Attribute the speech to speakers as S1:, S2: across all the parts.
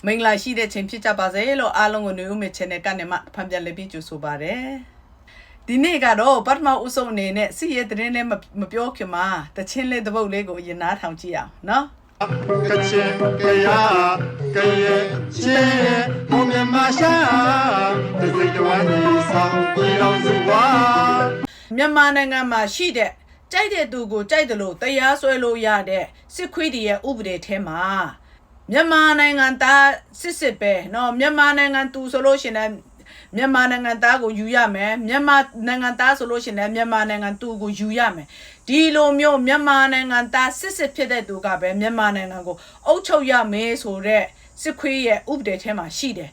S1: မင်္ဂလာရှိတဲ့ချိန်ဖြစ်ကြပါစေလို့အားလုံးကိုနှွေဦးမေ channel ကနေမှဖန်ပြန်လေးပြီးကြိုဆိုပါရစေဒီနေ့ကတော့ပထမဦးဆုံးအနေနဲ့စီရဲ့သတင်းလေးမပြောခင်မှာတချင်းလေးတစ်ပုတ်လေးကိုရင်နားထောင်ကြည့်အောင်နော်
S2: ကချင်ကယာကရဲချင်းဘုံမြမရှာဒီစိတ်တော်နေဆောင်ပြီးအောင်စုဝါ
S1: မြန်မာနိုင်ငံမှာရှိတဲ့ကြိုက်တဲ့သူကိုကြိုက်တယ်လို့တရားစွဲလို့ရတဲ့စစ်ခွေးတွေရဲ့ဥပဒေထဲမှာမြန်မာနိုင်ငံသားစစ်ပဲเนาะမြန်မာနိုင်ငံသူဆိုလို့ရှင်လည်းမြန်မာနိုင်ငံသားကိုယူရမယ်မြန်မာနိုင်ငံသားဆိုလို့ရှင်လည်းမြန်မာနိုင်ငံသူကိုယူရမယ်ဒီလိုမျိုးမြန်မာနိုင်ငံသားစစ်ဖြစ်တဲ့သူကပဲမြန်မာနိုင်ငံကိုအုပ်ချုပ်ရမယ်ဆိုတဲ့စစ်ခွေးရဲ့ဥပဒေထဲမှာရှိတယ်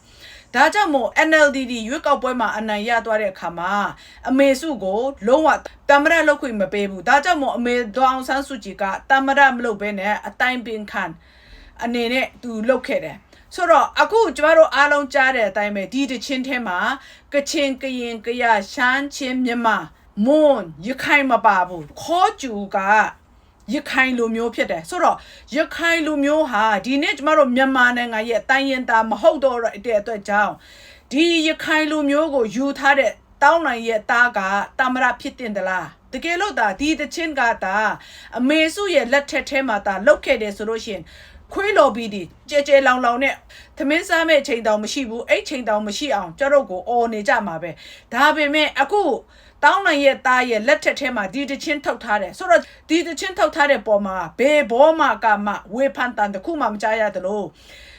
S1: ဒါကြောင့်မို့ NLD ရွေးကောက်ပွဲမှာအနိုင်ရသွားတဲ့အခါမှာအမေစုကိုလုံးဝတမရလောက်ခွင့်မပေးဘူးဒါကြောင့်မို့အမေဒေါအောင်ဆန်းစုကြည်ကတမရမလုပ်ဘဲနဲ့အတိုင်းပင်ခံအနေနဲ့သူလုပ်ခဲ့တယ်ဆိုတော့အခုကျမတို့အားလုံးကြားတဲ့အတိုင်းပဲဒီတချင်းထဲမှာကချင်ကရင်ကရရှမ်းချင်းမြန်မာမွန်ရခိုင်မပါဘူးခေါ်ကျူကရခိုင်လူမျိုးဖြစ်တယ်ဆိုတော့ရခိုင်လူမျိုးဟာဒီနေ့ကျမတို့မြန်မာနိုင်ငံရဲ့တိုင်းရင်သားမဟုတ်တော့တဲ့အတွက်ကြောင့်ဒီရခိုင်လူမျိုးကိုယူထားတဲ့တောင်းနိုင်ရဲ့သားကတမရဖြစ်တင်သလားတကယ်လို့ဒါဒီတချင်းကဒါအမေစုရဲ့လက်ထက်ထဲမှာဒါလုတ်ခဲ့တယ်ဆိုလို့ရှိရင်ခွေးလော်ပြီးဒီကြဲလောင်နဲ့သမင်းစားမဲ့ချိန်တောင်မရှိဘူးအဲ့ချိန်တောင်မရှိအောင်ကျတို့ကိုအော်နေကြမှာပဲဒါပေမဲ့အခုတောင်းနိုင်ရဲ့သားရဲ့လက်ထက်ထဲမှာဒီတချင်းထုတ်ထားတယ်ဆိုတော့ဒီတချင်းထုတ်ထားတဲ့ပေါ်မှာဘေဘောမကမှဝေဖန်တန်တခုမှမကြားရတယ်လို့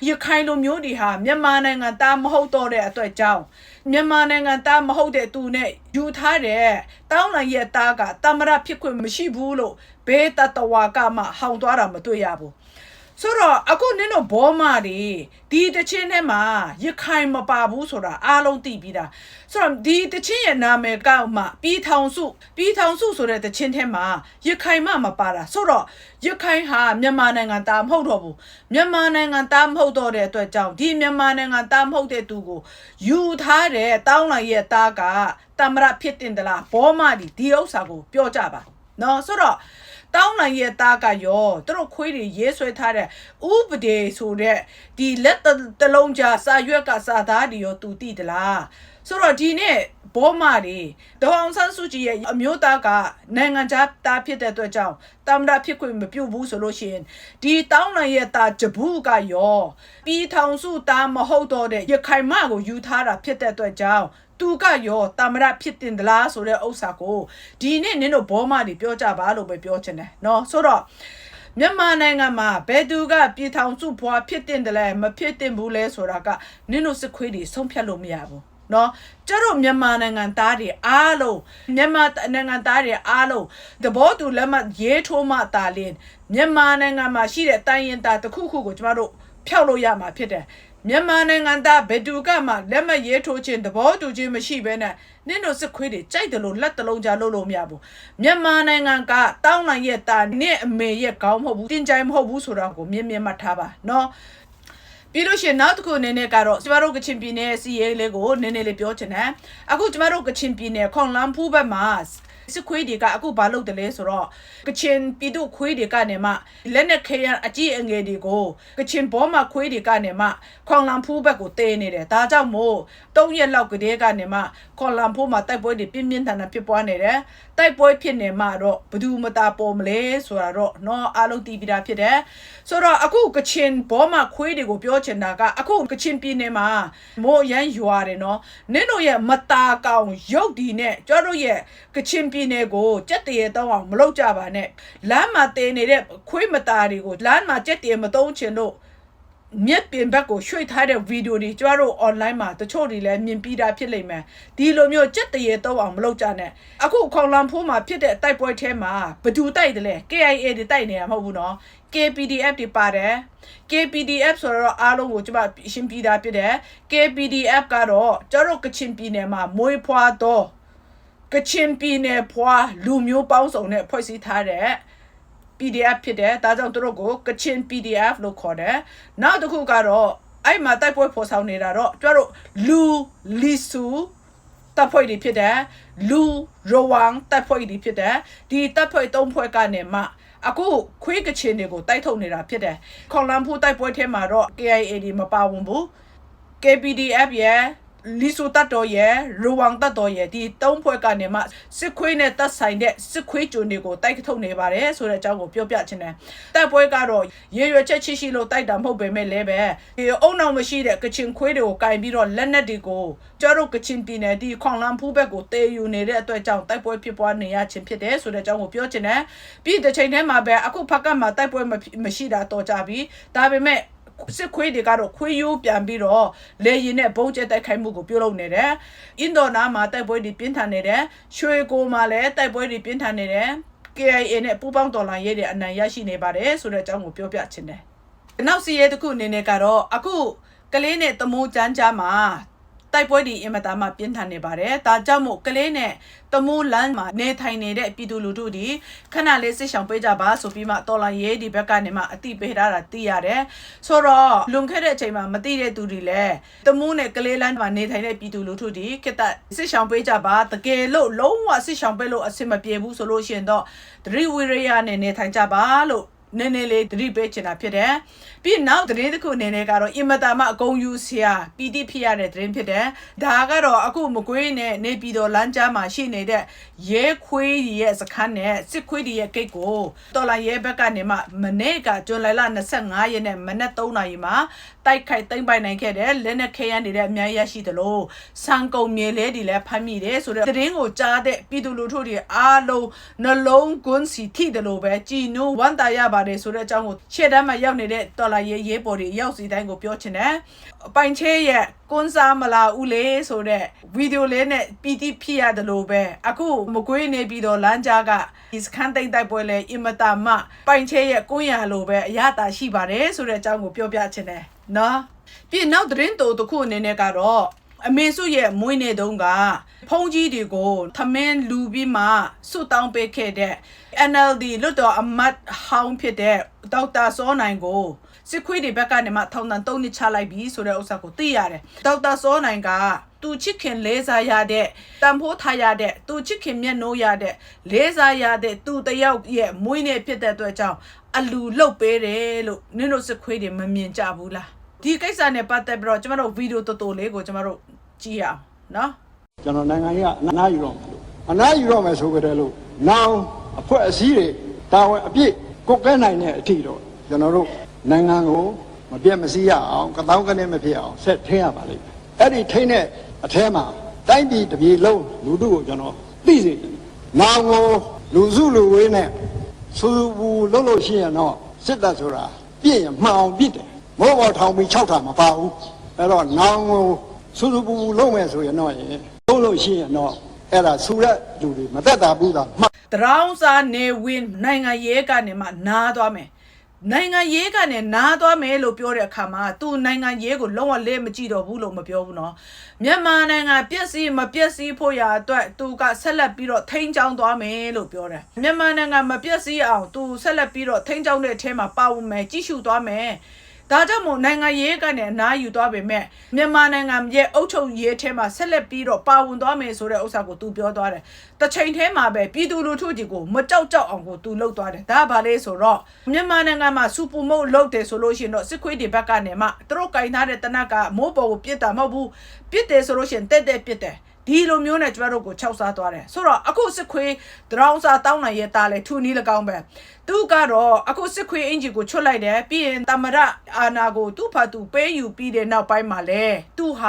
S1: ရခိုင်လူမျိုးတွေဟာမြန်မာနိုင်ငံသားမဟုတ်တော့တဲ့အတွက်ကြောင့်မြန်မာနိုင်ငံသားမဟုတ်တဲ့သူနဲ့ယူထားတဲ့တောင်းနိုင်ရဲ့သားကတမရဖြစ်ခွင့်မရှိဘူးလို့ဘေတတဝါကမှဟောင်သွားတာမတွေ့ရဘူးဆိုတော့အခုနင်တို့ဘောမတွေဒီတချင်းထဲမှာရခိုင်မပါဘူးဆိုတာအားလုံးသိပြီးသားဆိုတော့ဒီတချင်းရဲ့နာမည်ကောက်မှပြည်ထောင်စုဆိုတဲ့တချင်းထဲမှာရခိုင်မပါတာဆိုတော့ရခိုင်ဟာမြန်မာနိုင်ငံသားမဟုတ်တော့ဘူးမြန်မာနိုင်ငံသားမဟုတ်တော့တဲ့အတွက်ကြောင့်ဒီမြန်မာနိုင်ငံသားမဟုတ်တဲ့သူကိုယူထားတဲ့တောင်းလိုက်ရဲ့သားကတမရဖြစ်တင်သလားဘောမဒီဥစ္စာကိုပြောကြပါနော်ဆိုတော့တောင်းနိုင်ရဲ့သားကရောသူတို့ခွေးတွေရေးဆွဲထားတဲ့ဥပဒေဆိုတဲ့ဒီလက်တလုံးကြားစာရွက်ကစာသားတွေရောသူသိသလားဆိုတော့ဒီနေ့ဘောမတွေဒေါအောင်ဆန်းစုကြည်ရဲ့အမျိုးသားကနိုင်ငံသားဖြစ်တဲ့အတွက်ကြောင့်တမရဖြစ်ခွင့်မပြုဘူးဆိုလို့ရှိရင်ဒီတောင်းနိုင်ရဲ့သားဂျဘူးကရောပြည်ထောင်စုသားမဟုတ်တော့တဲ့ရခိုင်မကိုယူထားတာဖြစ်တဲ့အတွက်ကြောင့်သူကရောတမရဖြစ်တင်သလားဆိုတဲ့ဥစ္စာကိုဒီနေ့နင်တို့ဘောမတွေပြောကြပါလို့ပဲပြောချင်တယ်နော်ဆိုတော့မြန်မာနိုင်ငံမှာဘယ်သူကပြည်ထောင်စုဘွားဖြစ်တင်တယ်လဲမဖြစ်တင်ဘူးလဲဆိုတာကနင်တို့စစ်ခွေးတွေဆုံးဖြတ်လို့မရဘူးနော်ကျတို့မြန်မာနိုင်ငံသားတွေအားလုံးမြန်မာနိုင်ငံသားတွေအားလုံးသဘောတူလက်မှတ်ရေးထိုးမှတာလင်းမြန်မာနိုင်ငံမှာရှိတဲ့တိုင်းရင်သားတစ်ခုခုကိုကျမတို့ဖျောက်လို့ရမှာဖြစ်တယ်မြန်မာနိုင်ငံသားဘယ်သူကမှလက်မရေးထိုးခြင်းသဘောတူခြင်းမရှိဘဲနဲ့နင်တို့စစ်ခွေးတွေကြိုက်တယ်လို့လက်တလုံးကြားလို့မရဘူးမြန်မာနိုင်ငံကတောင်းနိုင်ရဲ့တာနဲ့အမေရဲ့ခေါင်းမဟုတ်ဘူးတင်ကြိုင်မဟုတ်ဘူးဆိုတာကိုမြင်မှတ်ထားပါနော်ပြီးလို့ရှိရင်နောက်တစ်ခုအနေနဲ့ကတော့ကျမတို့ကချင်ပြည်နယ်စီရေးလေးကိုနည်းနည်းလေးပြောချင်တယ်အခုကျမတို့ကချင်ပြည်နယ်ခွန်လန်းဖူးဘက်မှာစစ်ခွေးတွေကအခုဘာလုပ်တယ်လဲဆိုတော့ကချင်ပြည်သူခွေးတွေကနေမှလက်နဲ့ခဲရန်အကြီးအငယ်တွေကိုကချင်ဘောမှာခွေးတွေကနေမှခွန်လန်းဖူးဘက်ကိုတဲနေတယ်ဒါကြောင့်မို့3ရက်လောက်ကတည်းကနေမှခွန်လန်းဖူးမှာတိုက်ပွဲတွေပြင်းပြင်းထန်ထန်ဖြစ်ပွားနေတယ်တိုက်ပွဲဖြစ်နေမှတော့ဘယ်သူမတာပေါ်မလဲဆိုတာတော့နော်အားလုံးသိပြီးသားဖြစ်တယ်ဆိုတော့အခုကချင်ဘောမှာခွေးတွေကိုပြောချင်တာကအခုကချင်ပြည်နယ်မှာမိုးရမ်းရွာတယ်နော်နင်တို့ရဲ့မတာကောင်ရုပ်ဒီနဲ့ကျတို့ရဲ့ကချင်ပြည်နယ်ကိုကြက်တရေတောင်းအောင်မလုပ်ကြပါနဲ့လမ်းမှာတည်နေတဲ့ခွေးမတာတွေကိုလမ်းမှာကြက်တရေမတုံးချင်လို့မြက်ပင်ဘက်ကိုရွှေ့ထားတဲ့ဗီဒီယိုတွေကျတို့ online မှာတချို့တွေလည်းမြင်ပြီးသားဖြစ်လိမ့်မယ်ဒီလိုမျိုးကြက်တရေတောင်းအောင်မလုပ်ကြနဲ့အခုခေါင်လန်ဖိုးမှာဖြစ်တဲ့တိုက်ပွဲထဲမှာဘယ်သူတိုက်တယ်လဲ KIA တွေတိုက်နေတာမဟုတ်ဘူးနော် KPDF တွေပါတယ် KPDF ဆိုတော့အားလုံးကိုကျမရှင်းပြတာဖြစ်တယ် KPDF ကတော့ကျတို့ကချင်ပြည်နယ်မှာမွေးဖွားတော့ကချင်ပြည်နယ်ဖွာလူမျိုးပေါင်းစုံနဲ့ဖွဲ့စည်းထားတဲ့ PDF ဖြစ်တယ်ဒါကြောင့်သူတို့ကိုကချင် PDF လို့ခေါ်တယ်နောက်တစ်ခုကတော့အဲ့မှာတိုက်ပွဲဖော်ဆောင်နေတာတော့ကျတို့လူလီဆူတပ်ဖွဲ့တွေဖြစ်တယ်လူရဝမ်တပ်ဖွဲ့တွေဖြစ်တယ်ဒီတပ်ဖွဲ့3ဖွဲ့ကနေမှ အခုခွေးကချင်တွေကိုတိုက်ထုတ်နေတာဖြစ်တယ်ခေါလမ်ဖူးတိုက်ပွဲထဲမှာတော့ KIA ဒီမပါဝင်ဘူး KPDF ရဲ့လီဆိုတတ်တော်ရဲ့ရူဝမ်တတ်တော်ရဲ့ဒီ၃ဖွဲ့ကနေမှစစ်ခွေးနဲ့တပ်ဆိုင်တဲ့စစ်ခွေးဂျုံတွေကိုတိုက်ထုတ်နေပါတယ်ဆိုတဲ့အကြောင်းကိုပြောပြချင်တယ်တိုက်ပွဲကတော့ရေရွယ်ချက်ရှိလို့တိုက်တာမဟုတ်ပေမဲ့လည်းပဲဒီအုံနောက်မရှိတဲ့ကချင်ခွေးတွေကိုကင်ပြီးတော့လက်နက်တွေကိုကျတို့ကချင်ပြည်နယ်ဒီခေါလမ်ဖူးဘက်ကိုတေယူနေတဲ့အတွက်ကြောင့်တိုက်ပွဲဖြစ်ပွားနေရခြင်းဖြစ်တယ်ဆိုတဲ့အကြောင်းကိုပြောချင်တယ်ပြီးတဲ့ချိန်ထဲမှာပဲအခုဖက်ကမှာတိုက်ပွဲမရှိတာတော့ကြပြီဒါပေမဲ့စစ်ခွေးတွေကတော့ခွေးရိုးပြန်ပြီးတော့လေရင်နဲ့ဘုံကျဲတိုက်ခိုက်မှုကိုပြုလုပ်နေတယ်။အင်ဒိုနာမှာတိုက်ပွဲတွေပြင်းထန်နေတယ်။ရွှေကိုမှာလည်းတိုက်ပွဲတွေပြင်းထန်နေတယ်။ KIA နဲ့ပူးပေါင်းတော်လှန်ရေးတွေအနိုင်ရရှိနေပါတယ်ဆိုတဲ့အကြောင်းကိုပြောပြချင်တယ်။နောက်စီရဲတစ်ခုအနေနဲ့ကတော့အခုကလေးနဲ့တမိုးချမ်းချာမှာတိုက်ပွဲတွေအင်မတန်မှပြင်းထန်နေပါတယ်။ဒါကြောင့်မို့ကလေးနဲ့တမိုးလမ်းမှာနေထိုင်နေတဲ့ပြည်သူလူထုတွေခဏလေးစစ်ဆောင်ပေးကြပါဆိုပြီးမှတော်လာရေးဒီဘက်ကနေမှအတိပေးထားတာသိရတယ်။ဆိုတော့လွန်ခဲ့တဲ့အချိန်မှာမသိတဲ့သူတွေလည်းတမိုးနဲ့ကလေးလမ်းမှာနေထိုင်တဲ့ပြည်သူလူထုတွေခေတ္တစစ်ဆောင်ပေးကြပါတကယ်လို့လုံးဝစစ်ဆောင်ပေးလို့အဆင်မပြေဘူးဆိုလို့ရှိရင်တော့ဒရီဝီရီယာနဲ့နေထိုင်ကြပါလို့နည်းနည်းလေးသတိပေးချင်တာဖြစ်တယ်။ပြီးနောက်သတင်းတစ်ခုအနေနဲ့ကတော့အင်မတန်မှအကုန်ယူစရာပီတိဖြစ်ရတဲ့သတင်းဖြစ်တယ်။ဒါကတော့အခုမကွေးနဲ့နေပြည်တော်လမ်းကြားမှာရှိနေတဲ့ရဲခွေးရဲ့စခန်းနဲ့စစ်ခွေးရဲ့ဂိတ်ကိုတော်လာရဲဘက်ကနေမှမနေ့ကဇွန်လ25ရက်နဲ့မနက်3နာရီမှာတိုက်ခိုက်သိမ်းပိုက်နိုင်ခဲ့တယ်လက်နက်ခဲယမ်းတွေလည်းအများကြီးရှိသလိုစံကုန်မြေလဲတွေလည်းဖမ်းမိတယ်ဆိုတော့သတင်းကိုကြားတဲ့ပြည်သူလူထုတွေအားလုံးနှလုံးကွန်းစီထိတယ်လို့ပဲကြည်နူးဝမ်းသာရပါတယ်ဆိုတဲ့အကြောင်းကိုရှေ့တန်းမှာရောက်နေတဲ့တော်လာရေးပေါ်တွေရောက်စီတိုင်းကိုပြောချင်တယ်အပိုင်ချဲရဲ့ကွန်းစားမလာဦးလေဆိုတဲ့ဗီဒီယိုလေးနဲ့ပီတိဖြစ်ရတယ်လို့ပဲအခုမကွေးနေပြီးတော့လမ်းကြားကဒီစခန်းသိမ်းတိုက်ပွဲလဲအင်မတန်မှပိုင်ချဲရဲ့ကွန်းရလို့ပဲအရသာရှိပါတယ်ဆိုတဲ့အကြောင်းကိုပြောပြချင်တယ်နော်ပြီးနောက်သတင်းတိုတစ်ခုအနေနဲ့ကတော့အမေစုရဲ့မွေးနေ့တုန်းကဖုန်ကြီးတွေကိုထမင်းလူပြီးမှစွတောင်းပေးခဲ့တဲ့ NLD လွတ်တော်အမတ်ဟောင်းဖြစ်တဲ့ဒေါက်တာစောနိုင်ကိုစစ်ခွေးတွေဘက်ကနေမှထောင်ဒဏ်3နှစ်ချလိုက်ပြီဆိုတဲ့ဥစ္စာကိုသိရတယ်ဒေါက်တာစောနိုင်ကသူချစ်ခင်လေးစားရတဲ့တန်ဖိုးထားရတဲ့သူချစ်ခင်မျက်နှိုးရတဲ့လေးစားရတဲ့သူတယောက်ရဲ့မွေးနေ့ဖြစ်တဲ့အတွက်ကြောင့်အလူလုတ်ပေးတယ်လို့နင်တို့စစ်ခွေးတွေမမြင်ကြဘူးလားဒီကိစ္စနဲ့ပတ်သက်ပြီးတော့ကျွန်တော်တို့ဗီဒီယိုတော်တော်လေးကိုကျွန်တော်တို့ကြည့်ရအောင်နော်က
S2: ျွန်တော်နိုင်ငံကြီးကအနားယူတော့မယ်လို့အနားယူတော့မယ်ဆိုကြတယ်လို့နောင်အဖွဲ့အစည်းတွေတာဝန်အပြည့်ကုတ်ကဲနိုင်တဲ့အထီတော့ကျွန်တော်တို့နိုင်ငံကိုမပြတ်မစည်းရအောင်ကတောင်းကနေမဖြစ်အောင်ဆက်ထင်းရပါလိမ့်မယ်အဲ့ဒီထိန်းတဲ့အထဲမှာတိုင်းပြည်တစ်ပြည်လုံးလူထုကိုကျွန်တော်သိစေတယ်နောင်ကိုလူစုလူဝေးနဲ့စူပူလုံးလို့ရှိရင်တော့စစ်တပ်ဆိုတာပြည့်ရမှောင်ပြစ်တယ်မိုးပေါ်ထောင်ပြီး6ထာမပါဘူးအဲ့တော့နောင်ကိုစူစူပူပူလုံးမယ်ဆိုရင်တော့လုံးလို့ရှိရင်တော့အဲ့ဒါဆူရက်လူတွေမသက်သာဘူးသာ
S1: တရောင်းစားနေဝင်နိုင်ငံရေးကနေမှနားသွားမယ်နိုင်ငံရေးကနေနားသွားမယ်လို့ပြောတဲ့အခါမှာသူနိုင်ငံရေးကိုလုံးဝလေးမကြည့်တော့ဘူးလို့မပြောဘူးနော်မြန်မာနိုင်ငံပြည့်စည်မပြည့်စည်ဖို့ရာအတွက်သူကဆက်လက်ပြီးတော့ထိန်းချောင်းသွားမယ်လို့ပြောတယ်မြန်မာနိုင်ငံမပြည့်စည်အောင်သူဆက်လက်ပြီးတော့ထိန်းချောင်းတဲ့အထဲမှာပါဝင်မယ်ကြီးစုသွားမယ်ဒါကြောင့်မို့နိုင်ငံရေးကနေအနားယူသွားပေမဲ့မြန်မာနိုင်ငံရဲ့အုပ်ချုပ်ရေးထဲမှာဆက်လက်ပြီးတော့ပါဝင်သွားမယ်ဆိုတဲ့ဥစ္စာကိုသူပြောသွားတယ်။တစ်ချိန်ထဲမှာပဲပြည်သူလူထုကြီးကိုမကြောက်အောင်ကိုသူလှုပ်သွားတယ်။ဒါဘာလဲဆိုတော့မြန်မာနိုင်ငံမှာစူပူမုတ်လှုပ်တယ်ဆိုလို့ရှိရင်တော့စစ်ခွေးတွေဘက်ကနေမှသူတို့ကင်ထားတဲ့တနက်ကမိုးပေါ်ကိုပြစ်တာမဟုတ်ဘူး။ပြစ်တယ်ဆိုလို့ရှိရင်တက်ပြစ်တယ်။ဒီလိုမျိုးနဲ့ကျမတို့ကိုခြောက်စားသွားတယ်ဆိုတော့အခုစစ်ခွေးတရောင်းစားတောင်းနိုင်ရဲ့တားလဲထူနီး၎င်းပဲသူကတော့အခုစစ်ခွေးအင်ဂျီကိုချွတ်လိုက်တယ်ပြီးရင်တမရအာနာကိုသူ့ဖာသူပေးယူပြီးတဲ့နောက်ပိုင်းမှာလဲသူဟာ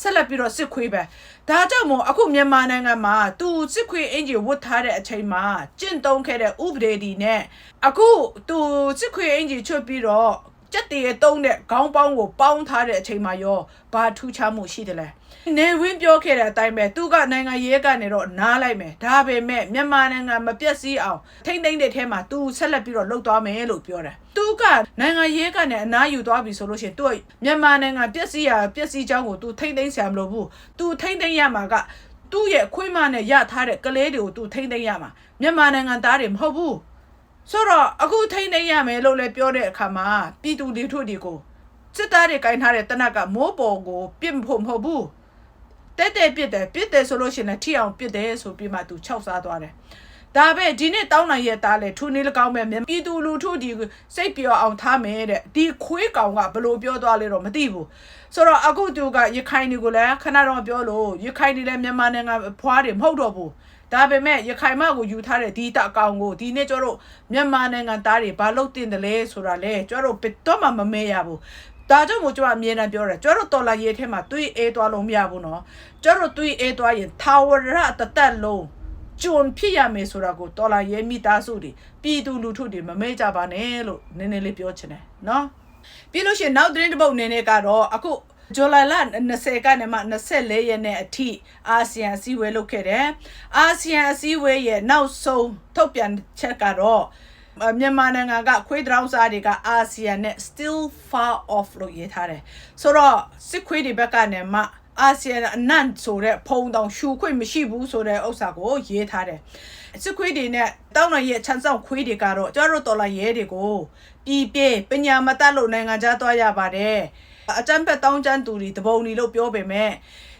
S1: ဆက်လက်ပြီးတော့စစ်ခွေးပဲဒါကြောင့်မို့အခုမြန်မာနိုင်ငံမှာသူစစ်ခွေးအင်ဂျီဝတ်ထားတဲ့အချိန်မှာကျင့်သုံးခဲ့တဲ့ဥပဒေဒီနဲ့အခုသူစစ်ခွေးအင်ဂျီချွတ်ပြီးတော့ကြက်တည်းတုံးတဲ့ခေါင်းပေါင်းကိုပေါင်းထားတဲ့အချိန်မှာရောဘာထူးခြားမှုရှိတယ်လဲနေဝင်းပြောခဲ့တဲ့အတိုင်းပဲသူကနိုင်ငံရေးကနေတော့နားလိုက်မယ်ဒါပေမဲ့မြန်မာနိုင်ငံမပြတ်စည်းအောင်ထိမ့်သိမ့်တဲ့ထဲမှာသူဆက်လက်ပြီးတော့လှုပ်သွားမယ်လို့ပြောတယ်သူကနိုင်ငံရေးကနေအနားယူသွားပြီဆိုလို့ရှိရင်သူမြန်မာနိုင်ငံပြတ်စည်းရာပြတ်စည်းကြောင်းကိုသူထိမ့်သိမ့်ဆရာမလို့ဘူးသူထိမ့်သိမ့်ရမှာကသူ့ရဲ့ခွေးမနဲ့ရထားတဲ့ကလေးတွေကိုသူထိမ့်သိမ့်ရမှာမြန်မာနိုင်ငံသားတွေမဟုတ်ဘူးဆိုတော့အခုထိမ့်သိမ့်ရမယ်လို့လည်းပြောတဲ့အခါမှာပြည်သူလူထုတွေကိုစစ်သားတွေကင်ထားတဲ့တနက်ကမိုးပေါ်ကိုပြစ်ဖို့မဟုတ်ဘူးတက်ပြစ်တယ်ဆိုလို့ရှိရင်ထိအောင်ပြစ်တယ်ဆိုပြီးမှသူခြောက်စားသွားတယ် ဒါပဲဒီနေ့တောင်းနိုင်ရဲ့သားလေထူနေလကောင်းပဲပြည်သူလူထုဒီစိတ်ပြောအောင်ထားမယ်တဲ့ဒီခွေးကောင်ကဘလို့ပြောသွားလဲတော့မသိဘူးဆိုတော့အခုသူကရခိုင်တွေကိုလည်းခဏတော့ပြောလို့ရခိုင်တွေလည်းမြန်မာနိုင်ငံဖွားတွေမဟုတ်တော့ဘူးဒါပေမဲ့ရခိုင်မကိုယူထားတဲ့ဒီတအကောင်ကိုဒီနေ့ကျတော့မြန်မာနိုင်ငံသားတွေဘာလို့တင်တယ်လဲဆိုတာလဲကျတော့ဘယ်တော့မှမမေ့ရဘူးဒါကြောင့်မို့ကျွန်တော်အမြဲတမ်းပြောတယ်ကျွန်တော်တော်လာရေးထဲမှာတွေးအေးသွားလို့မရဘူးနော်ကျွန်တော်တွေးအေးသွားရင်ထာဝရတသက်လုံးကျွန်းဖြစ်ရမယ်ဆိုတာကိုတော်လာရေးမိသားစုတွေပြည်သူလူထုတွေမမေ့ကြပါနဲ့လို့နည်းနည်းလေးပြောချင်တယ်နော်ပြီးလို့ရှိရင်နောက်သတင်းတစ်ပုဒ်နည်းနည်းကတော့အခုဇူလိုင်လ20ကနေမှ24ရက်နေ့အထိအာဆီယံအစည်းအဝေးလုပ်ခဲ့တယ်အာဆီယံအစည်းအဝေးရဲ့နောက်ဆုံးထုတ်ပြန်ချက်ကတော့မြန်မာနိုင်ငံကခွေးတောင်စားတွေကအာဆီယံနဲ့ still far off လို့ရေးထားတယ်ဆိုတော့စစ်ခွေးတွေဘက်ကနေမှအာဆီယံအနံ့ဆိုတဲ့ဖုံတောင်ရှူခွင့်မရှိဘူးဆိုတဲ့ဥစ္စာကိုရေးထားတယ်စစ်ခွေးတွေနဲ့တောင်းနိုင်ရဲ့ချမ်းဆောင်ခွေးတွေကတော့ကျတို့တော်လာရဲတွေကိုပြည်ပြပညာမတတ်လို့နိုင်ငံခြားသွားရပါတယ်အကြမ်းဖက်တောင်းကျမ်းသူတွေတပုံတွေလို့ပြောပေမဲ့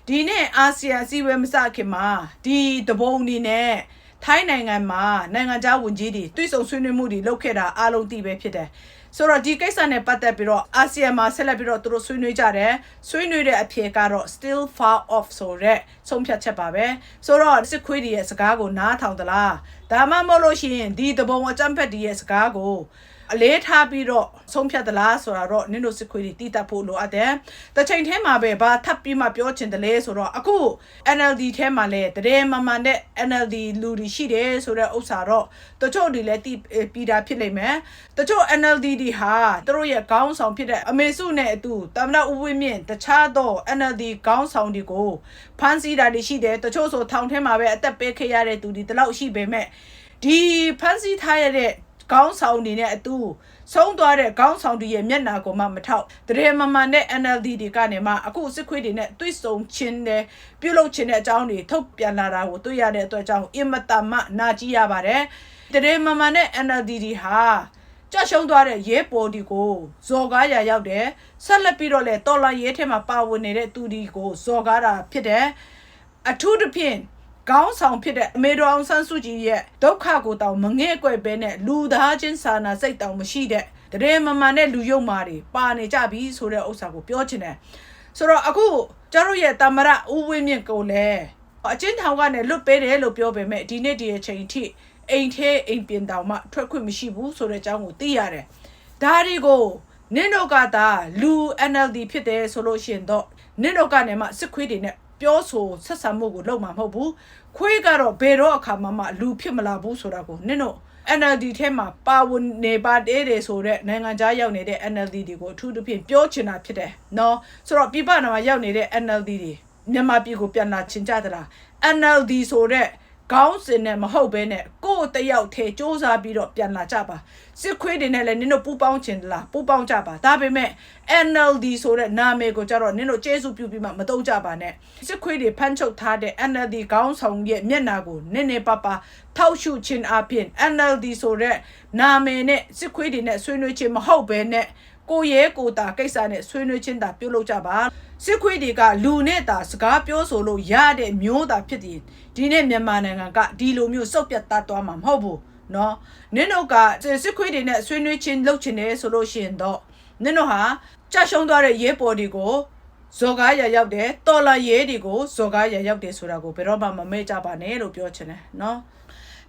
S1: ဒီနေ့အာဆီယံအစည်းအဝေးမစခင်မှာဒီတပုံတွေနဲ့ထိုင်းနိုင်ငံမှာနိုင်ငံခြားဝန်ကြီးတွေတွေ့ဆုံဆွေးနွေးမှုတွေလုပ်ခဲ့တာအားလုံးသိပဲဖြစ်တယ်ဆိုတော့ဒီကိစ္စနဲ့ပတ်သက်ပြီးတော့အာဆီယံမှာဆက်လက်ပြီးတော့သူတို့ဆွေးနွေးကြတယ်ဆွေးနွေးတဲ့အဖြေကတော့ still far off ဆိုတဲ့ဆုံးဖြတ်ချက်ပါပဲဆိုတော့စစ်ခွေးတွေရဲ့စကားကိုနားထောင်သလားဒါမှမဟုတ်လို့ရှိရင်ဒီတပုံအကြမ်းဖက်တွေရဲ့စကားကိုအလေးထားပြီးတော့ဆုံးဖြတ်သလားဆိုတာတော့နင်တို့စစ်ခွေးတွေတည်တတ်ဖို့လိုအပ်တယ်။တစ်ချိန်ထဲမှာပဲဘာထပ်ပြီးမှပြောချင်တယ်လဲဆိုတော့အခု NLD ထဲမှာလည်းတရေမမှန်တဲ့ NLD လူတွေရှိတယ်ဆိုတဲ့ဥစ္စာတော့တချို့တွေလည်းတည်ပြီးတာဖြစ်လိမ့်မယ်။တချို့ NLD တွေဟာသူတို့ရဲ့ခေါင်းဆောင်ဖြစ်တဲ့အမေစုနဲ့အတူတမနာဦးဝင်းမြင့်တခြားသော NLD ခေါင်းဆောင်တွေကိုဖမ်းဆီးတာတွေရှိတယ်တချို့ဆိုထောင်ထဲမှာပဲအသက်ပေးခဲ့ရတဲ့သူတွေတလောက်ရှိပေမဲ့ဒီဖမ်းဆီးထားရတဲ့ခေါင်းဆောင်တွေနဲ့အတူဆုံးသွားတဲ့ခေါင်းဆောင်တွေရဲ့မျက်နှာကိုမှမထောက်တရေမမှန်တဲ့ NLD တွေကနေမှအခုစစ်ခွေးတွေနဲ့တွေ့ဆုံချင်းတဲ့ပြုလုပ်ချင်းတဲ့အကြောင်းတွေထုတ်ပြန်လာတာကိုတွေ့ရတဲ့အတွက်ကြောင့်အင်မတန်မှနာကြည့်ရပါတယ်တရေမမှန်တဲ့ NLD တွေဟာကြရှုံးသွားတဲ့ရဲပေါ်ဒီကိုဇော်ကားရရောက်တယ်ဆက်လက်ပြီးတော့လဲတော်လာရဲထဲမှာပါဝင်နေတဲ့သူဒီကိုဇော်ကားတာဖြစ်တယ်အထူးသဖြင့်ခေါင်းဆောင်ဖြစ်တဲ့အမေတော်အောင်ဆန်းစုကြည်ရဲ့ဒုက္ခကိုတောင်မငဲ့ကွယ်ပဲနဲ့လူသားချင်းစာနာစိတ်တောင်မရှိတဲ့တရေမမှန်တဲ့လူယုံမာတွေပါနေကြပြီဆိုတဲ့ဥစ္စာကိုပြောချင်တယ်ဆိုတော့အခုကျတို့ရဲ့တမရဦးဝင်းမြင့်ကိုလည်းအချင်းထောင်ကနေလွတ်ပေးတယ်လို့ပြောပေမဲ့ဒီနေ့ဒီအချိန်ထိအိမ်ထဲအိမ်ပြင်တောင်မှထွက်ခွင့်မရှိဘူးဆိုတဲ့အကြောင်းကိုသိရတယ်ဒါတွေကိုနင်တို့ကသာလူ NLD ဖြစ်တယ်ဆိုလို့ရှိရင်တော့နင်တို့ကနေမှစစ်ခွေးတွေနဲ့ပြောဆိုဆက်ဆံမှုကိုလုပ်မှာမဟုတ်ဘူးခွေးကတော့ဘယ်တော့အခါမှလူဖြစ်မလာဘူးဆိုတာကိုနင်တို့ NLD ထဲမှာပါဝင်နေပါတဲ့ဆိုတဲ့နိုင်ငံခြားရောက်နေတဲ့ NLD တွေကိုအထူးသဖြင့်ပြောချင်တာဖြစ်တယ်နော်ဆိုတော့ပြည်ပမှာရောက်နေတဲ့ NLD တွေမြန်မာပြည်ကိုပြန်လာချင်ကြသလား NLD ဆိုတဲ့ခေါင်းစဉ်နဲ့မဟုတ်ဘဲနဲ့ကိုယ်တယောက်ထဲစ조사ပြီးတော့ပြန်လာကြပါစစ်ခွေးတွေနဲ့လည်းနင်တို့ပူပေါင်းချင်လားပူပေါင်းကြပါဒါပေမဲ့ NLD ဆိုတဲ့နာမည်ကိုကြတော့နင်တို့ကျေးဇူးပြုပြီးမှမတုံးကြပါနဲ့စစ်ခွေးတွေဖမ်းချုပ်ထားတဲ့ NLD ခေါင်းဆောင်ရဲ့မျက်နှာကိုနည်းနည်းပါပါထောက်ရှုခြင်းအပြင် NLD ဆိုတဲ့နာမည်နဲ့စစ်ခွေးတွေနဲ့ဆွေးနွေးခြင်းမဟုတ်ဘဲနဲ့ကိုရဲကိုတာကိစ္စနဲ့ဆွေးနွေးခြင်းတာပြုလုပ်ကြပါစစ်ခွေးတွေကလူနဲ့တာစကားပြောဆိုလို့ရတဲ့မျိုးတာဖြစ်တယ်ဒီနေ့မြန်မာနိုင်ငံကဒီလိုမျိုးစုပ်ပြတ်သားသွားမှာမဟုတ်ဘူးเนาะနင်တို့ကစစ်ခွေးတွေနဲ့ဆွေးနွေးခြင်းလုပ်ချင်တယ်ဆိုလို့ရှိရင်တော့နင်တို့ဟာကြရှုံးသွားတဲ့ရဲပေါ်တွေကိုဇော်ကားရရောက်တယ်တော်လာရဲတွေကိုဇော်ကားရရောက်တယ်ဆိုတာကိုဘယ်တော့မှမမေ့ကြပါနဲ့လို့ပြောချင်တယ်เนาะ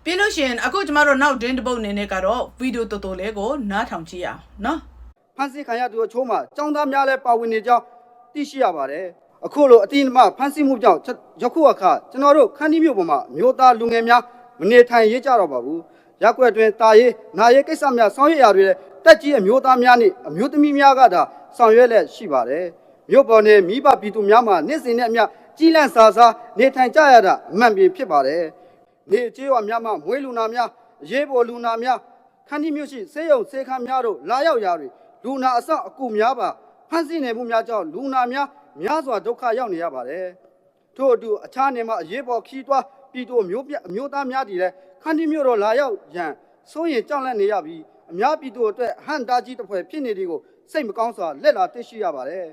S1: ပြီးလို့ရှိရင်အခုကျမတို့နောက်ဒင်းတစ်ပုတ်နေနဲ့ကတော့ဗီဒီယိုတော်တော်လေးကိုနားထောင်ကြည့်ရအောင်เนาะ
S3: ဖန်ဆီးခံရသူတို့ချိုးမှာចောင်းသားများလည်းပါဝင်နေကြောင်းသိရှိရပါတယ်အခုလိုအတိအမဖန်ဆီးမှုကြောင့်ယခုအခါကျွန်တော်တို့ခန်းဒီမြို့ပေါ်မှာမြို့သားလူငယ်များမနေထိုင်ရကြတော့ပါဘူးရက်ွက်တွင်တာရေးနာရေးကိစ္စများဆောင်ရွက်ရာတွေတက်ကြီးအမျိုးသားများနှင့်အမျိုးသမီးများကသာဆောင်ရွက်လက်ရှိပါတယ်မြို့ပေါ်နယ်မိဘပြည်သူများမှာနေ့စဉ်နဲ့အမျှကြီးလန့်စာစားနေထိုင်ကြရတာအမှန်ပြင်ဖြစ်ပါတယ်နေကျေးရွာများမှာမွေးလူနာများရေးပေါ်လူနာများခန်းဒီမြို့ရှိစေယုံစေခမ်းများတို့လာရောက်ရာတွေလူနာအဆောက်အကူများပါဖန်ဆီးနေမှုများကြောင့်လူနာများစွာဒုက္ခရောက်နေရပါတယ်ထို့အတူအခြားနေမှာအရေးပေါ်ခီးတွားပြည်သူအမျိုးသားများတည်လဲခန်းဒီမြို့တော်လာရောက်ရန်စိုးရင်ကြောက်လန့်နေရပြီးအများပြည်သူအတွက်ဟန်တာကြီးတစ်ဖွဲ့ဖြစ်နေသည်ကိုစိတ်မကောင်းစွာလက်လာသိရှိရပါတယ်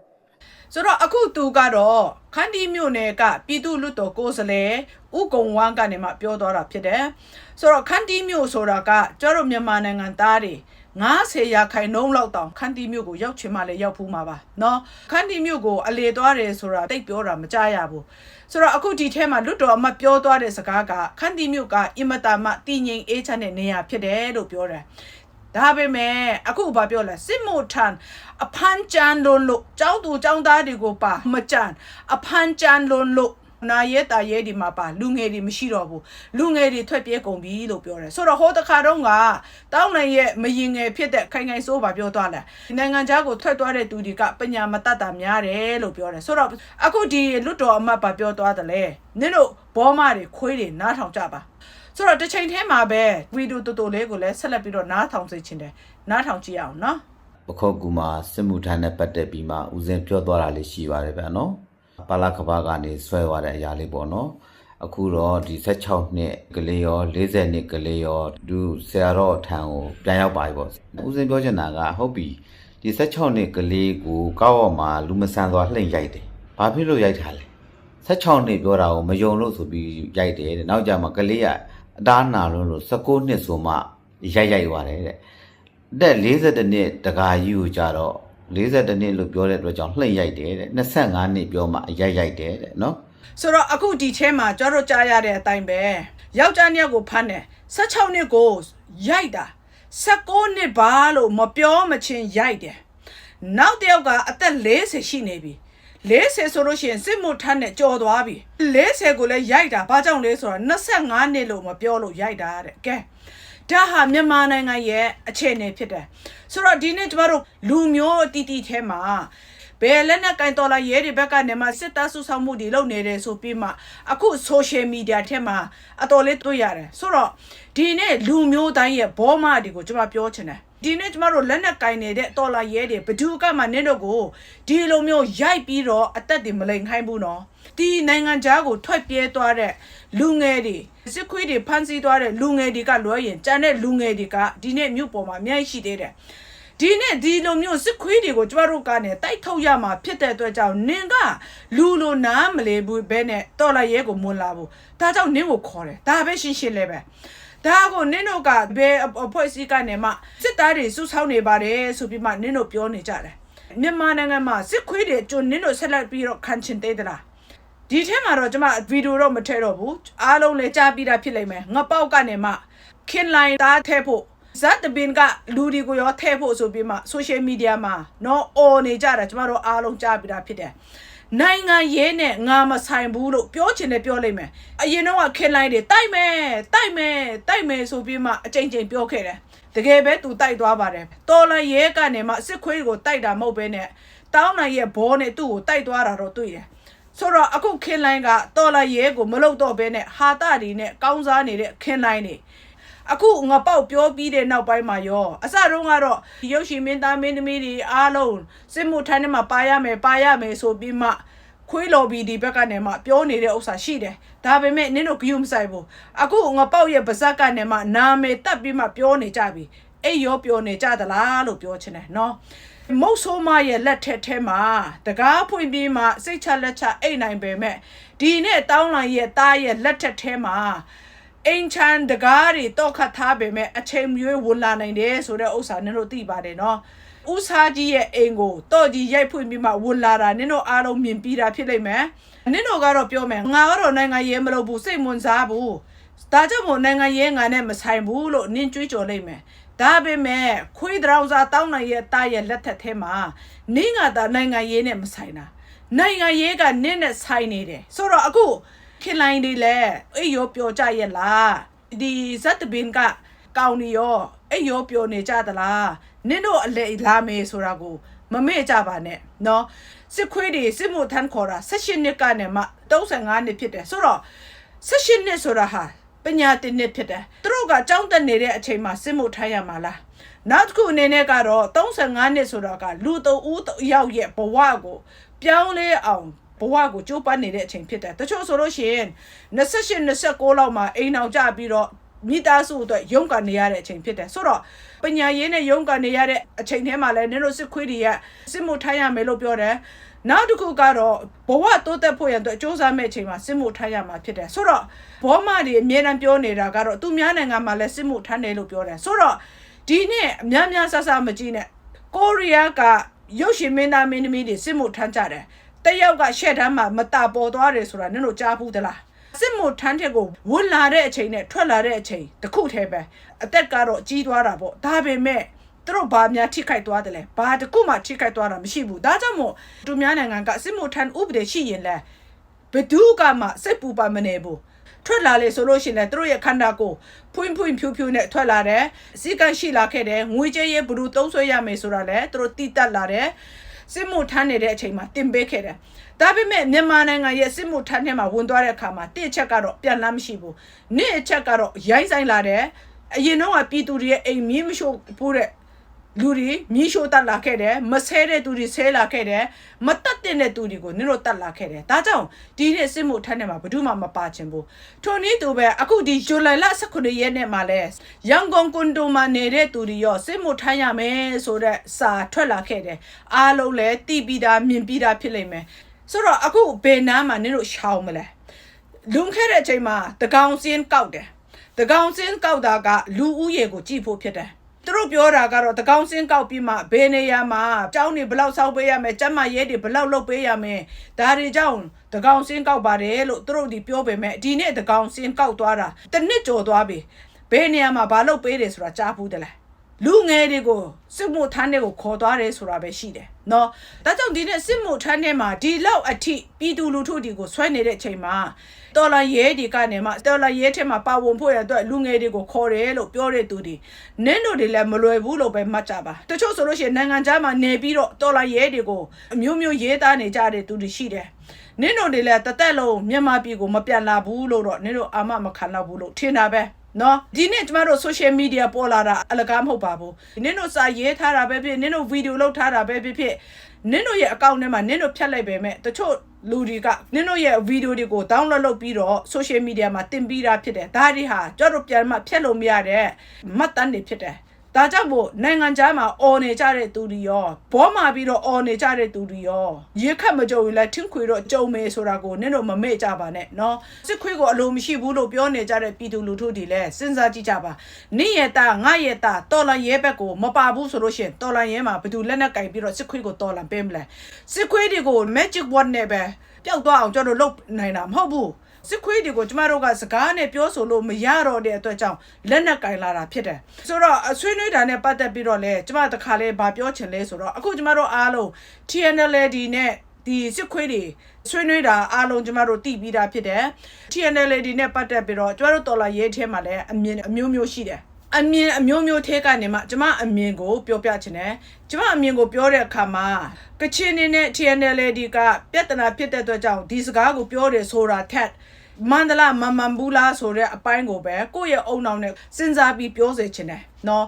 S1: ဆိုတော့အခုသူကတော့ခန္တီမြို့နယ်ကပြည်သူ့လွတ်တော်ကိုယ်စားလှယ်ဥကုံဝမ်းကနေမှပြောသွားတာဖြစ်တယ်ဆိုတော့ခန္တီမြို့ဆိုတာကကျတို့မြန်မာနိုင်ငံသားတွေ90ရာခိုင်နှုန်းလောက်တောင်ခန္တီမြို့ကိုရောက်ချင်မှလည်းရောက်ဖူးမှာပါเนาะခန္တီမြို့ကိုအလေသွားတယ်ဆိုတာတိတ်ပြောတာမကြားရဘူးဆိုတော့အခုဒီထဲမှာလွတ်တော်အမတ်ပြောသွားတဲ့စကားကခန္တီမြို့ကအင်မတာမတည်ငြိမ်အေးချမ်းတဲ့နေရာဖြစ်တယ်လို့ပြောတယ်ဒါပေမဲ့အခုဘာပြောလဲစစ်မှုထမ်းအဖမ်းကြမ်းလွန်လို့ကျောင်းသူကျောင်းသားတွေကိုပါမကြမ်းအဖမ်းကြမ်းလွန်လို့နာရဲတာရဲဒီမှာပါလူငယ်တွေမရှိတော့ဘူးလူငယ်တွေထွက်ပြေးကုန်ပြီလို့ပြောတယ်ဆိုတော့ဟိုတခါတော့ကတောင်းနိုင်ရဲ့မရင်ငယ်ဖြစ်တဲ့ခိုင်ခိုင်စိုးပါပြောသွားလဲနိုင်ငံခြားကိုထွက်သွားတဲ့သူတွေကပညာမတတ်တာများတယ်လို့ပြောတယ်ဆိုတော့အခုဒီလွတ်တော်အမတ်ပါပြောသွားတယ်လေနင်တို့ဘောမတွေခွေးတွေနားထောင်ကြပါဆိုတော့တစ်ချိန်ထဲမှာပဲဗီဒီယိုတူတူလေးကိုလည်းဆက်လက်ပြီးတော့နားထောင်စေချင်တယ်နားထောင်ကြည့်အောင်နော်
S4: ပခုတ်ကူမှာစစ်မှုထမ်းနဲ့ပတ်သက်ပြီးမှဦးစင်းပြောသွားတာလေးရှိပါတယ်ဗျာနော်ပါလာကဘာကနေဆွဲသွားတဲ့အရာလေးပေါ့နော်အခုတော့ဒီ16နှစ်ကလေးရော40နှစ်ကလေးရောသူဆရာတော်ထံကိုပြန်ရောက်ပါပြီပေါ့ဦးစင်းပြောချင်တာကဟုတ်ပြီဒီ16နှစ်ကလေးကိုကောက်အောင်မှာလူမဆန်သွားလှိမ့်ရိုက်တယ်ဘာဖြစ်လို့ရိုက်တာလဲ16နှစ်ပြောတာကိုမယုံလို့ဆိုပြီးရိုက်တယ်တဲ့နောက်ကြမှာကလေးကအသားနာလို့19နှစ်ဆိုမှရိုက်သွားတယ်တဲ့အသက်40နှစ်တကာကြီးကိုကြတော့40နှစ်လို့ပြောတဲ့အတွက်ကြောင့်လှိမ့်ရိုက်တယ်တဲ့25နှစ်ပြောမှရိုက်တယ်တဲ့နော်ဆ
S1: ိုတော့အခုဒီထဲမှာကျတော့ကြားရတဲ့အတိုင်းပဲယောက်ျားနှစ်ယောက်ကိုဖမ်းတယ်16နှစ်ကိုရိုက်တာ19နှစ်ပါလို့မပြောမချင်းရိုက်တယ်နောက်တစ်ယောက်ကအသက်40ရှိနေပြီ40ဆိုလို့ရှိရင်စစ်မှုထမ်းနဲ့ကြော်သွားပြီ40ကိုလည်းရိုက်တာဘာကြောင့်လဲဆိုတော့25နှစ်လို့မပြောလို့ရိုက်တာတဲ့ကဲဒါဟာမြန်မာနိုင်ငံရဲ့အခြေအနေဖြစ်တယ်ဆိုတော့ဒီနေ့ကျမတို့လူမျိုးအတီးတီးထဲမှာဘယ်လက်နဲ့ကင်တော်လာရဲတွေဘက်ကနေမှစစ်တပ်ဆုဆောင်မှုတွေလုပ်နေတယ်ဆိုပြီးမှအခု social media ထဲမှာအတော်လေးတွေ့ရတယ်ဆိုတော့ဒီနေ့လူမျိုးတိုင်းရဲ့ဘောမတွေကိုကျမပြောချင်တယ်ဒီနေ့ကျမတို့လက်နဲ့ကင်နေတဲ့တော်လာရဲတွေဘယ်သူကမှနင်းတို့ကိုဒီလိုမျိုးရိုက်ပြီးတော့အသက်တွေမလိမ်ခိုင်းဘူးနော်ဒီနိုင်ငံခြားကိုထွက်ပြေးသွားတဲ့လူငယ်တွေစစ်ခွေးတွေဖမ်းဆီးသွားတဲ့လူငယ်တွေကလွှဲရင်ကျန်တဲ့လူငယ်တွေကဒီနေ့မြို့ပေါ်မှာအများကြီးရှိသေးတယ်ဒီနေ့ဒီလိုမျိုးစစ်ခွေးတွေကိုကျမတို့ကနေတိုက်ထုတ်ရမှာဖြစ်တဲ့အတွက်ကြောင့်နင်ကလူလိုနားမလဲဘူးဘဲနဲ့တော်လာရဲကိုမွန်လာဘူးဒါကြောင့်နင်ကိုခေါ်တယ်ဒါပဲရှင်းရှင်းလေးပဲဒါကိုနင်တို့ကဘယ်အဖွဲ့အစည်းကနေမှစစ်သားတွေစုဆောင်းနေပါတယ်ဆိုပြီးမှနင်တို့ပြောနေကြတယ်မြန်မာနိုင်ငံမှာစစ်ခွေးတွေကျွန်းနင်တို့ဆက်လက်ပြီးတော့ခံချင်သေးသလားဒီထဲမှာတော့ကျွန်မဗီဒီယိုတော့မထည့်တော့ဘူးအားလုံးလည်းကြားပြီးတာဖြစ်လိမ့်မယ်ငပေါက်ကနေမှခင်လိုင်းသားထဲဖို့ဇတ်တပင်ကလူတွေကိုရောထဲဖို့ဆိုပြီးမှ social media မှာနော်အော်နေကြတာကျွန်မတို့အားလုံးကြားပြီးတာဖြစ်တယ်နိုင်ငံရေးနဲ့ငါမဆိုင်ဘူးလို့ပြောချင်တယ်ပြောလိမ့်မယ်အရင်တော့ခင်လိုင်းတွေတိုက်မယ်ဆိုပြီးမှအကြိမ်ကြိမ်ပြောခဲ့တယ်တကယ်ပဲသူတိုက်သွားပါတယ်တော်လန်ရဲကနေမှစစ်ခွေးကိုတိုက်တာမဟုတ်ပဲနဲ့တောင်းနိုင်ရဲ့ဘောနဲ့သူ့ကိုတိုက်သွားတာတော့တွေ့တယ်ဆိုတော့အခုခင်လိုင်းကတော်လာရဲကိုမလုပ်တော့ဘဲနဲ့ဟာတာတွေနဲ့ကောင်းစားနေတဲ့ခင်လိုင်းနေအခုငါပေါက်ပြောပြီးတဲ့နောက်ပိုင်းမှာရောအစတုန်းကတော့ရုပ်ရှင်မင်းသားမင်းသမီးတွေအားလုံးစစ်မှုထမ်းထဲမှာပါရမယ်ဆိုပြီးမှခွေးလော်ဘီဒီဘက်ကနေမှပြောနေတဲ့ဥစ္စာရှိတယ်ဒါပေမဲ့နင်တို့ဂယုမဆိုင်ဘူးအခုငါပေါက်ရဲ့ပါဇက်ကနေမှနာမည်တက်ပြီးမှပြောနေကြပြီအဲ့ရောပြောနေကြသလားလို့ပြောချင်တယ်နော်မုတ်ဆိုးမရဲ့လက်ထက်ထဲမှာတကားဖွင့်ပြီးမှစိတ်ချလက်ချအိတ်နိုင်ပေမဲ့ဒီနေ့တောင်းလိုက်ရဲ့တားရဲ့လက်ထက်ထဲမှာအင်ချန်တကားတွေတော့ခတ်ထားပေမဲ့အချိန်မျိုးဝင်လာနိုင်တယ်ဆိုတဲ့ဥစ္စာနင်တို့သိပါတယ်နော်ဥစားကြီးရဲ့အိမ်ကိုတော့ကြီးရိုက်ဖွင့်ပြီးမှဝင်လာတာနင်တို့အားလုံးမြင်ပြီးတာဖြစ်လိမ့်မယ်နင်တို့ကတော့ပြောမယ်ငါကတော့နိုင်ငံရေးမလုပ်ဘူးစိတ်ဝင်စားဘူးဒါကြောင့်မို့နိုင်ငံရေးငါနဲ့မဆိုင်ဘူးလို့နင်ကြွေးကြော်လိမ့်မယ်ဒါပေမဲ့ခွေးတောင်စားတောင်းနိုင်ရဲ့တားရဲ့လက်ထက်ထဲမှာနင်းကသာနိုင်ငံရေးနဲ့မဆိုင်တာနိုင်ငံရေးကနင်းနဲ့ဆိုင်နေတယ်ဆိုတော့အခုခင်လိုင်းတွေလည်းအေးရောပြောကြရဲ့လားဒီဇတ်တဘင်ကကောင်းနေရောအေးရောပြောနေကြသလားနင်းတို့အလေလာမေးဆိုတာကိုမမေ့ကြပါနဲ့နော်စစ်ခွေးတွေစစ်မှုထမ်းခေါ်တာ18နှစ်ကနေမှ35နှစ်ဖြစ်တယ်ဆိုတော့18နှစ်ဆိုတာဟာပညာတင်နှစ်ဖြစ်တယ်သူတို့ကကြောင်းတက်နေတဲ့အချိန်မှာစစ်မှုထမ်းရမှာလားနောက်တစ်ခုအနေနဲ့ကတော့35နှစ်ဆိုတာကလူတဦးရောက်ရဲ့ဘဝကိုပြောင်းလဲအောင်ဘဝကိုကြိုးပမ်းနေတဲ့အချိန်ဖြစ်တယ်တချို့ဆိုလို့ရှိရင်28 29လောက်မှာအိမ်အောင်ကြပြီးတော့မိသားစုအတွက်ရုန်းကန်နေရတဲ့အချိန်ဖြစ်တယ်ဆိုတော့ပညာရေးနဲ့ရုန်းကန်နေရတဲ့အချိန်ထဲမှာလည်းနင်တို့စစ်ခွေးတွေရဲ့စစ်မှုထမ်းရမယ်လို့ပြောတယ် နောက်တစ်ခုကတော့ဘဝတိုးတက်ဖို့ရန်အတွက်စ조사မဲ့အချိန်မှာစစ်မှုထမ်းရမှာဖြစ်တယ်ဆိုတော့ဘောမတွေအမြဲတမ်းပြောနေတာကတော့သူများနိုင်ငံမှာလည်းစစ်မှုထမ်းတယ်လို့ပြောတယ်ဆိုတော့ဒီနေ့အများများဆဆမကြည့်နဲ့ကိုရီးယားကရုပ်ရှင်မင်းသားမင်းသမီးတွေစစ်မှုထမ်းကြတယ်တယောက်ကရှက်တမ်းမှာမတာပေါ်သွားတယ်ဆိုတာနင်တို့ကြားဘူးသလားစစ်မှုထမ်းတဲ့ကိုဝင်လာတဲ့အချိန်နဲ့ထွက်လာတဲ့အချိန်တခုတည်းပဲအသက်ကတော့ကြီးသွားတာပေါ့ဒါပေမဲ့သူတို့ဘာများထိခိုက်သွားတယ်လဲဘာတခုမှထိခိုက်သွားတာမရှိဘူးဒါကြောင့်မို့သူများနိုင်ငံကစစ်မှုထမ်းဥပဒေရှိရင်လဲဘယ်သူကမှစိတ်ပူပါမနေဘူးထွက်လာလေဆိုလို့ရှိရင်သူတို့ရဲ့ခန္ဓာကိုယ်ဖွင့်ဖြူဖြူနဲ့ထွက်လာတယ်စီကံရှိလာခဲ့တယ်ငွေကြေးရေးဘယ်လိုသုံးဆွဲရမယ်ဆိုတာလဲသူတို့တည်တတ်လာတယ်စစ်မှုထမ်းနေတဲ့အချိန်မှာတင်ပေးခဲ့တယ်ဒါပေမဲ့မြန်မာနိုင်ငံရဲ့စစ်မှုထမ်းထဲမှာဝင်သွားတဲ့အခါမှာတစ်ချက်ကတော့ပြန်လာမရှိဘူးနှစ်အချက်ကတော့ရိုင်းဆိုင်လာတယ်အရင်တော့ကပြည်သူတွေရဲ့အိမ်မြင်းမရှိဘူးတဲ့လူတွေမြင်းရှို့တက်လာခဲ့တယ်မဆဲတဲ့သူတွေဆဲလာခဲ့တယ်မတက်တဲ့သူတွေကိုနင်တို့တက်လာခဲ့တယ်ဒါကြောင့်ဒီနေ့စစ်မှုထမ်းထဲမှာဘယ်သူမှမပါချင်ဘူးထိုနည်းတူပဲအခုဒီဇူလိုင်လ19ရက်နေ့မှာလဲရန်ကုန်ကွန်ဒိုမှာနေတဲ့သူတွေရောစစ်မှုထမ်းရမယ်ဆိုတဲ့စာထွက်လာခဲ့တယ်အားလုံးလည်းတီးပြီးသားမြင်ပြီးသားဖြစ်လိမ့်မယ်ဆိုတော့အခုဘယ်နားမှာနင်တို့ရှောင်မလဲလွန်ခဲ့တဲ့အချိန်မှာတကောင်စင်းကောက်တယ်တကောင်စင်းကောက်တာကလူဦးရေကိုကြည့်ဖို့ဖြစ်တယ်သူတို့ပြောတာကတော့တကောင်စင်းကောက်ပြီးမှဘယ်နေရာမှာကျောင်းတွေဘလောက်စောက်ပေးရမယ်ကျမရဲတွေဘလောက်လုပ်ပေးရမယ်ဒါတွေကြောင့်တကောင်စင်းကောက်ပါတယ်လို့သူတို့ဒီပြောပေမဲ့ဒီနေ့တကောင်စင်းကောက်သွားတာတစ်နှစ်ကျော်သွားပြီဘယ်နေရာမှာဘာလုပ်ပေးတယ်ဆိုတာကြားဘူးတယ်လားလူငယ်တွေကိုစစ်မှုထမ်းတွေကိုခေါ်သွားတယ်ဆိုတာပဲရှိတယ်နော်ဒါကြောင့်ဒီနေ့စစ်မှုထမ်းထဲမှာဒီလောက်အထိပြည်သူလူထုတွေကိုဆွဲနေတဲ့အချိန်မှာတော်လာရဲဒီကနေမှတော်လာရဲထဲမှာပါဝင်ဖို့ရတဲ့လူငယ်တွေကိုခေါ်တယ်လို့ပြောတဲ့သူတွေနင်းတို့တွေလည်းမလွယ်ဘူးလို့ပဲမှတ်ကြပါတချို့ဆိုလို့ရှိရင်နိုင်ငံခြားမှာနေပြီးတော့တော်လာရဲတွေကိုအမျိုးမျိုးရေးသားနေကြတဲ့သူတွေရှိတယ်နင်းတို့တွေလည်းတသက်လုံးမြန်မာပြည်ကိုမပြန်လာဘူးလို့တော့နင်းတို့အာမမခံတော့ဘူးလို့ထင်တာပဲနော်ဒီနေ့ကျမတို့ social media ပေါ်လာတာအလကားမဟုတ်ပါဘူးနင်တို့စာရေးထားတာပဲဖြစ်နင်တို့ဗီဒီယိုလုပ်ထားတာပဲဖြစ်နင်တို့ရဲ့ account ထဲမှာနင်တို့ဖြတ်လိုက်ပေမဲ့တချို့လူတွေကနင်တို့ရဲ့ဗီဒီယိုတွေကို download လုပ်ပြီးတော့ social media မှာတင်ပြီးတာဖြစ်တယ်ဒါတွေဟာကျတို့ပြန်မှဖြတ်လို့မရတဲ့မှတ်တမ်းတွေဖြစ်တယ်ဒါကြောင့်မို့နိုင်ငံခြားမှာအော်နေကြတဲ့သူတွေရောဘောမှာပြီးတော့အော်နေကြတဲ့သူတွေရောရေခတ်မကြုံရင်လည်းထင်းခွေတော့ကြုံမယ်ဆိုတာကိုနင်တို့မမေ့ကြပါနဲ့နော်စစ်ခွေးကိုအလိုမရှိဘူးလို့ပြောနေကြတဲ့ပြည်သူလူထုတွေလည်းစဉ်းစားကြည့်ကြပါနေ့ရက်သားငါရက်သားတော်လန်ရဲဘက်ကိုမပါဘူးဆိုလို့ရှိရင်တော်လန်ရဲမှာဘယ်သူလက်နဲ့ကင်ပြီးတော့စစ်ခွေးကိုတော်လန်ပေးမလဲစစ်ခွေးတွေကို magic wand နဲ့ပဲပျောက်သွားအောင်ကျတို့လုပ်နိုင်တာမဟုတ်ဘူးစစ်ခွေးတွေကိုကျမတို့ကစကားနဲ့ပြောဆိုလို့မရတော့တဲ့အတွက်ကြောင့်လက်နက်ကင်လာတာဖြစ်တယ်ဆိုတော့အဆွေးနွေးတာနဲ့ပတ်သက်ပြီးတော့လဲကျမတခါလဲဗာပြောချင်လဲဆိုတော့အခုကျမတို့အားလုံး TNLD နဲ့ဒီစစ်ခွေးတွေဆွေးနွေးတာအားလုံးကျမတို့သိပြီးသားဖြစ်တယ် TNLD နဲ့ပတ်သက်ပြီးတော့ကျမတို့တော်လာရေးထဲမှာလဲအမြင်အမျိုးမျိုးရှိတယ်အမြင်အမျိုးမျိုးထဲကနေမှကျမအမြင်ကိုပြောပြချင်တယ်ကျမအမြင်ကိုပြောတဲ့အခါမှာကချင်နေနဲ့ TNLD ကပြဿနာဖြစ်တဲ့အတွက်ကြောင့်ဒီစကားကိုပြောတယ်ဆိုတာထက်မန္တလာမန်ဘူးလားဆိုတဲ့အပိုင်းကိုပဲကိုယ့်ရဲ့အုံနောင်နဲ့စဉ်းစားပြီးပြောစေချင်တယ်နော်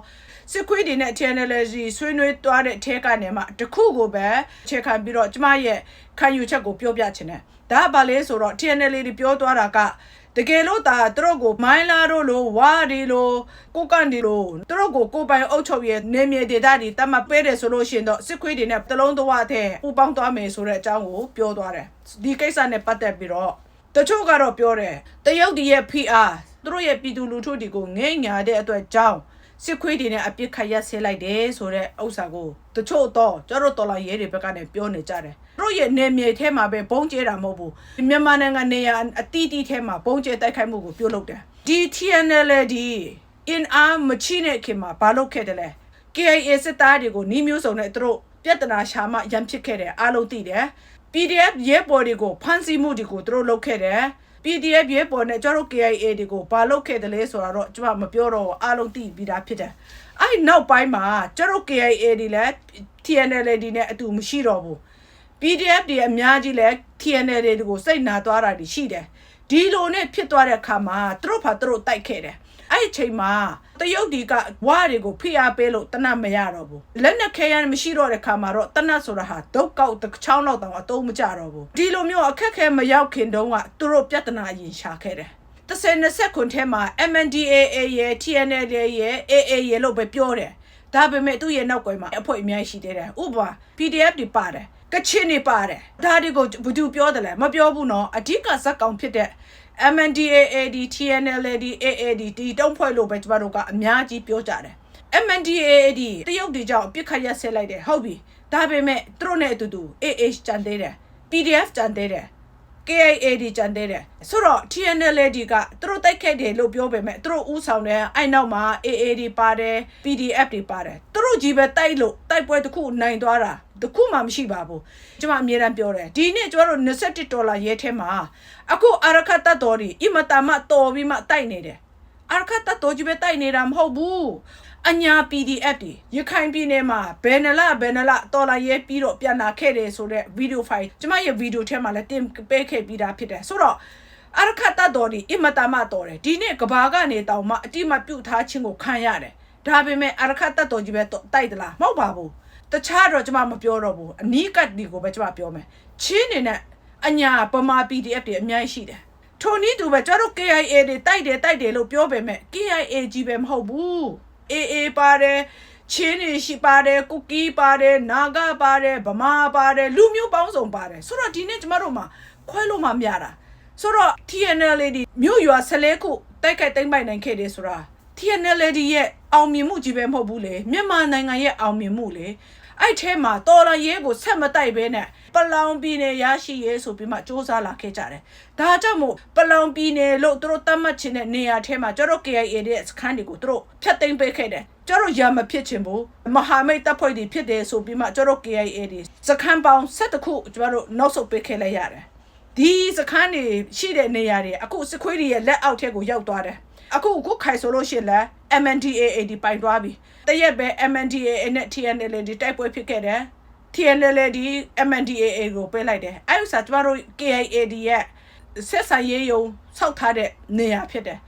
S1: စစ်ခွေးတွေနဲ့ TNLD ဆွေးနွေးသွားတဲ့အထက်ကနေမှတခုကိုပဲချက်ခံပြီးတော့ကျမရဲ့ခံယူချက်ကိုပြောပြချင်တယ်ဒါကဘာလဲဆိုတော့ TNLD ပြောသွားတာကတကယ်လို့ဒါသူတို့ကိုမိုင်းလာတို့လိုဝါဒီလိုကိုကန်ဒီလိုသူတို့ကိုကိုပိုင်အုပ်ချုပ်ရဲ့နေမြေဒေသတွေတတ်မှတ်ပေးတယ်ဆိုလို့ရှိရင်တော့စစ်ခွေးတွေနဲ့တလုံးတစ်ဝအထက်ပူပေါင်းသွားမယ်ဆိုတဲ့အကြောင်းကိုပြောသွားတယ်ဒီကိစ္စနဲ့ပတ်သက်ပြီးတော့တချို့ကတော့ပြောတယ်တရုတ်ဒီရဲ့ PR သူတို့ရဲ့ပြည်သူလူထုတွေကိုငဲ့ညာတဲ့အတွက်ကြောင့်စစ်ခွေးတွေနဲ့အပြစ်ခတ်ရက်ဆဲလိုက်တယ်ဆိုတဲ့ဥစ္စာကိုတချို့တော့ကျတို့တော်လာရဲတွေဘက်ကနေပြောနေကြတယ်သူတို့ရဲ့နေမြေထဲမှာပဲဘုံကျဲတာမဟုတ်ဘူးမြန်မာနိုင်ငံနေရာအတီးတီးထဲမှာဘုံကျဲတိုက်ခိုက်မှုကိုပြုလုပ်တယ်ဒီ TNLD in arm မချိတဲ့ခင်မှာဘာလုပ်ခဲ့တယ်လဲ KIA စစ်သားတွေကိုနှီးမျိုးစုံနဲ့သူတို့ပြဿနာရှာမှရန်ဖြစ်ခဲ့တယ်အားလုံးသိတယ်PDF ရဲပေါ်တွေကိုဖမ်းဆီးမှုတွေကိုသူတို့လုပ်ခဲ့တယ် PDF ရဲပေါ်နဲ့ကျတို့ KIA တွေကိုဘာလုပ်ခဲ့တယ်လဲဆိုတာတော့ကျွန်မမပြောတော့အားလုံးသိပြီးသားဖြစ်တယ်အဲ့နောက်ပိုင်းမှာကျတို့ KIA တွေလည်း TNLD နဲ့အတူမရှိတော့ဘူး PDF တွေအများကြီးလည်း TNLD တွေကိုစိတ်နာသွားတာတွေရှိတယ်ဒီလိုနဲ့ဖြစ်သွားတဲ့အခါမှာသူတို့တိုက်ခဲ့တယ်အဲ့အချိန်မှာတရုတ်ဒီကဝါတွေကိုဖိအားပေးလို့တနတ်မရတော့ဘူးလက်နက်ခဲယမ်းမရှိတော့တဲ့ခါမှာတော့တနတ်ဆိုတာဟာဒုတ်ကောက်တစ်ချောင်းလောက်တောင်အတုံးမကြတော့ဘူးဒီလိုမျိုးအခက်ခဲမရောက်ခင်တုန်းကသူတို့ပြဿနာအရင်ရှာခဲ့တယ်30 ခုထဲမှာ MNDAA ရဲ့ TNLA ရဲ့ AA ရဲ့လို့ပဲပြောတယ်ဒါပေမဲ့သူ့ရဲ့နောက်ကွယ်မှာအဖွဲ့အများကြီးရှိသေးတယ်ဥပမာ PDF တွေပါတယ် ကချင်နေပါတယ်ဒါတွေကိုဘယ်သူပြောတယ်လဲမပြောဘူးနော်အဓိကဇက်ကောင်ဖြစ်တဲ့ MNDAAD TNLAD AAD ဒီတုံးဖွဲ့လို့ပဲကျမတို့ကအများကြီးပြောကြတယ် MNDAAD တရုတ်တွေကြောင့်ပြစ်ခတ်ရက်ဆက်လိုက်တယ်ဟုတ်ပြီဒါပေမဲ့သူတို့နဲ့အတူတူ AH ကြံသေးတယ် PDF ကြံသေးတယ် KIAD ကြံသေးတယ်ဆိုတော့ TNLAD ကသူတို့တိုက်ခဲ့တယ်လို့ပြောပေမဲ့သူတို့ဥဆောင်တယ်အဲ့နောက်မှာ AAD ပါတယ် PDF တွေပါတယ်သူတို့ကြီးပဲတိုက်လို့တိုက်ပွဲတစ်ခုနိုင်သွားတာတစ်ခုမှမရှိပါဘူးကျွန်မအမြဲတမ်းပြောတယ်ဒီနေ့ကျွန်တော်တို့$27ရဲထဲမှာအခုအာရခတ်တပ်တော်တွေအမတာမတော်ပြီးမှတိုက်နေတယ်အာရခတ်တပ်တော်ကြီးပဲတိုက်နေတာမဟုတ်ဘူးအညာ PDF တွေရခိုင်ပြည်နယ်မှာဘယ်နလတော်လာရဲပြီးတော့ပြန်လာခဲ့တယ်ဆိုတဲ့ဗီဒီယိုဖိုင်ကျွန်မရဲ့ဗီဒီယိုထဲမှာလည်းတင်ပေးခဲ့ပြီးသားဖြစ်တယ်ဆိုတော့အာရခတ်တပ်တော်တွေအမတာမတော်တယ်ဒီနေ့ကဘာကနေတောင်မှအတိမပြုတ်ထားခြင်းကိုခံရတယ်ဒါပေမဲ့အာရခတ်တပ်တော်ကြီးပဲတိုက်သလားမဟုတ်ပါဘူးတခြားတော့ကျွန်မမပြောတော့ဘူးအနီးကပ်ဒီကိုပဲကျွန်မပြောမယ်ချင်းနေနဲ့အညာဗမာ PDF တွေအများကြီးရှိတယ်ထိုနည်းတူပဲကျွန်တော်တို့ KIA တွေတိုက်တယ်လို့ပြောပေမဲ့ KIA ကြီးပဲမဟုတ်ဘူး AA ပါတယ်ချင်းနေရှိပါတယ်ကုကီပါတယ်နာဂပါတယ်ဗမာပါတယ်လူမျိုးပေါင်းစုံပါတယ်ဆိုတော့ဒီနေ့ကျမတို့မှာခွဲလို့မှမရတာဆိုတော့ TNLAD မြို့ရွာ14ခုတိုက်ခိုက်သိမ်းပိုက်နိုင်ခဲ့တယ်ဆိုတာ TNLAD ရဲ့အောင်မြင်မှုကြီးပဲမဟုတ်ဘူးလေမြန်မာနိုင်ငံရဲ့အောင်မြင်မှုလေအဲ့ထဲမှာတော်လန်ရဲကိုဆက်မတိုက်ဘဲနဲ့ပလောင်ပြည်နယ်ရရှိရဲဆိုပြီးမှစ조사လာခဲ့ကြတယ်ဒါကြောင့်မို့ပလောင်ပြည်နယ်လို့သူတို့တတ်မှတ်ခြင်းတဲ့နေရာထဲမှာကျတော့ KIA ရဲ့စခန်းတွေကိုသူတို့ဖျက်သိမ်းပေးခဲ့တယ်ကျတော့ရမဖြစ်ချင်ဘူးမဟာမိတ်တပ်ဖွဲ့တွေဖြစ်တယ်ဆိုပြီးမှကျတော့ KIA တွေစခန်းပေါင်း17ခုကျတော့နောက်ဆုတ်ပေးခဲ့လိုက်ရတယ်ဒီစခန်းတွေရှိတဲ့နေရာတွေအခုစစ်ခွေးတွေရဲ့လက်အောက်ထဲကိုရောက်သွားတယ်အခုခိုင်ဆိုလို့ရှိရင်လဲ MNDAAD ပိုင်သွားပြီတရက်ပဲ MNDAA နဲ့ TNLAD တိုက်ပွဲဖြစ်ခဲ့တယ် TNLAD MNDAA ကိုပေးလိုက်တယ်အဲ့ဥစ္စာကျမတို့ KIAD ရဲ့ဆက်ဆံရေးယုံဆောက်ထားတဲ့နေရာဖြစ်တယ်